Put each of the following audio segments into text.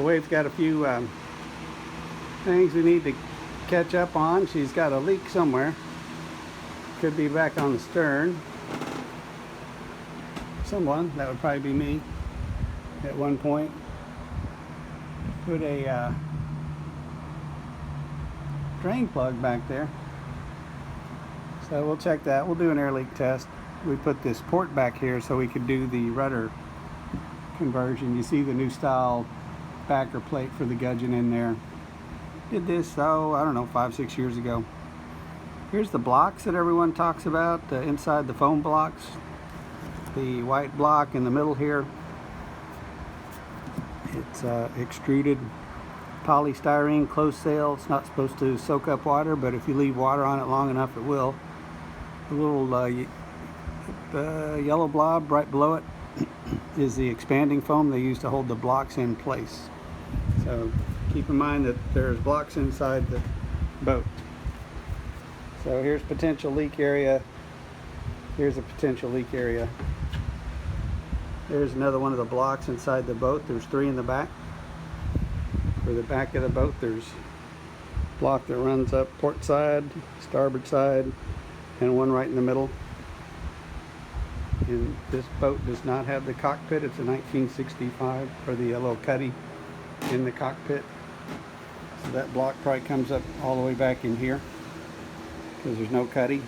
Wave's got a few things we need to catch up on. She's got a leak somewhere. Could be back on the stern. Someone, that would probably be me, at one point put a drain plug back there. So we'll check that. We'll do an air leak test. We put this port back here so we could do the rudder conversion. You see the new style backer plate for the gudgeon in there. Did this, oh, I don't know, 5-6 years ago. Here's the blocks that everyone talks about, inside the foam blocks. The white block in the middle here. It's extruded polystyrene, closed cell. It's not supposed to soak up water, but if you leave water on it long enough, it will. The little yellow blob right below it is the expanding foam they use to hold the blocks in place. So keep in mind that there's blocks inside the boat. So here's potential leak area. Here's a potential leak area. There's another one of the blocks inside the boat. There's 3 in the back. For the back of the boat, there's a block that runs up port side, starboard side, and one right in the middle. And this boat does not have the cockpit. It's a 1965 for the yellow cuddy in the cockpit. So that block probably comes up all the way back in here because there's no cuddy.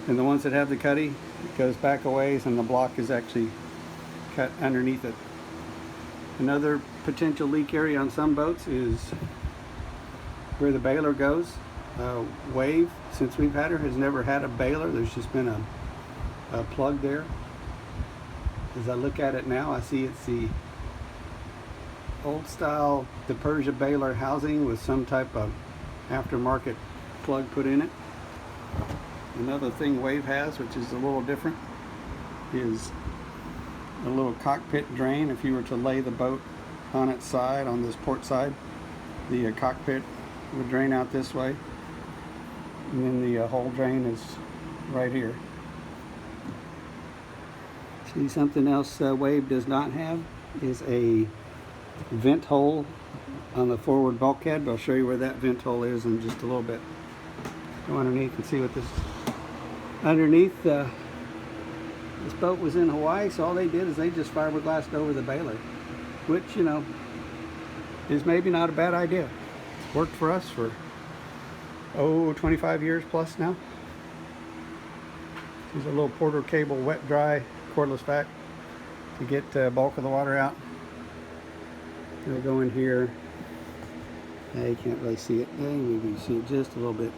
And the ones that have the cuddy, it goes back a ways and the block is actually cut underneath it. Another potential leak area on some boats is where the baler goes. Wave, since we've had her, has never had a baler. There's just been a plug there. As I look at it now, I see it's the old style, the Persia baler housing with some type of aftermarket plug put in it. Another thing Wave has, which is a little different, is a little cockpit drain. If you were to lay the boat on its side, on this port side, the cockpit would drain out this way, and then the whole drain is right here. See, something else Wave does not have is a vent hole on the forward bulkhead. I'll show you where that vent hole is in just a little bit. Go underneath and see what this underneath. This boat was in Hawaii, so all they did is they just fiberglassed over the baler, which, you know, is maybe not a bad idea. It's worked for us for 25 years plus now. Use a little Porter cable wet dry cordless vac to get bulk of the water out. It'll go in here. You can't really see it. Maybe you see it just a little bit.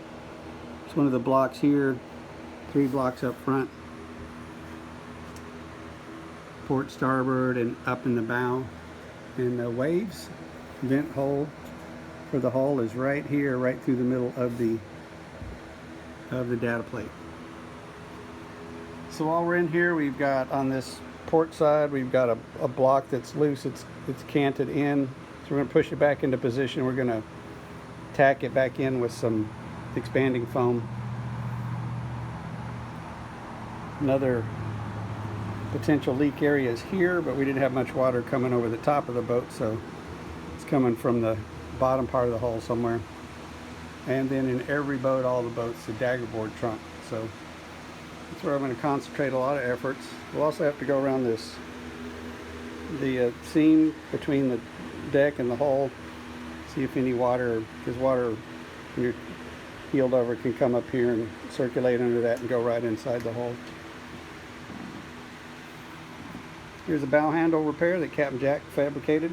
It's one of the blocks here, 3 blocks up front. Port starboard and up in the bow. And the Wave's vent hole for the hull is right here, right through the middle of the data plate. So while we're in here, we've got on this port side, we've got a block that's loose. It's canted in. So we're going to push it back into position. We're going to tack it back in with some expanding foam. Another potential leak area is here, but we didn't have much water coming over the top of the boat, so it's coming from the bottom part of the hull somewhere. And then in every boat, all the boats, the daggerboard trunk. So that's where I'm going to concentrate a lot of efforts. We'll also have to go around the seam between the deck and the hull, see if any water, because water when you're heeled over can come up here and circulate under that and go right inside the hull. Here's a bow handle repair that Captain Jack fabricated.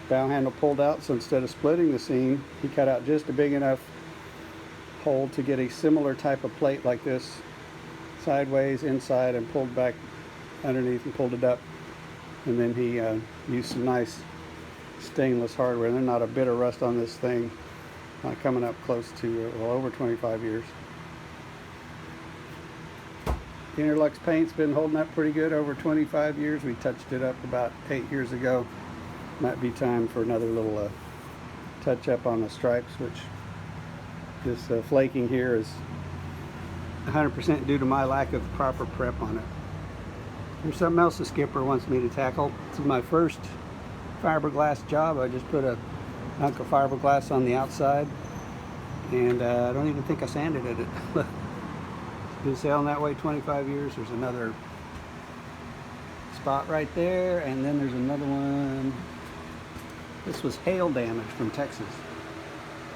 Bow handle pulled out, so instead of splitting the seam, he cut out just a big enough hole to get a similar type of plate like this, sideways, inside, and pulled back underneath and pulled it up. And then he used some nice stainless hardware. There's not a bit of rust on this thing, coming up close to, well, over 25 years. The Interlux paint's been holding up pretty good over 25 years. We touched it up about 8 years ago. Might be time for another little touch up on the stripes, which this flaking here is 100% due to my lack of proper prep on it. There's something else the skipper wants me to tackle. This is my first fiberglass job. I just put a hunk of fiberglass on the outside, and I don't even think I sanded it. It's been sailing that way 25 years. There's another spot right there, and then there's another one. This was hail damage from Texas.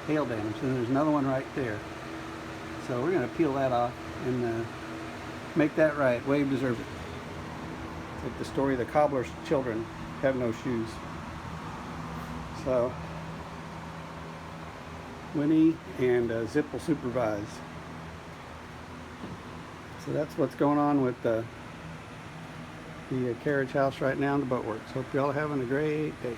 Hail damage. And there's another one right there. So we're going to peel that off and make that right. Wave deserves it. It's like the story of the cobbler's children have no shoes. So Winnie and Zip will supervise. So that's what's going on with the carriage house right now in the boatworks. Hope y'all are having a great day.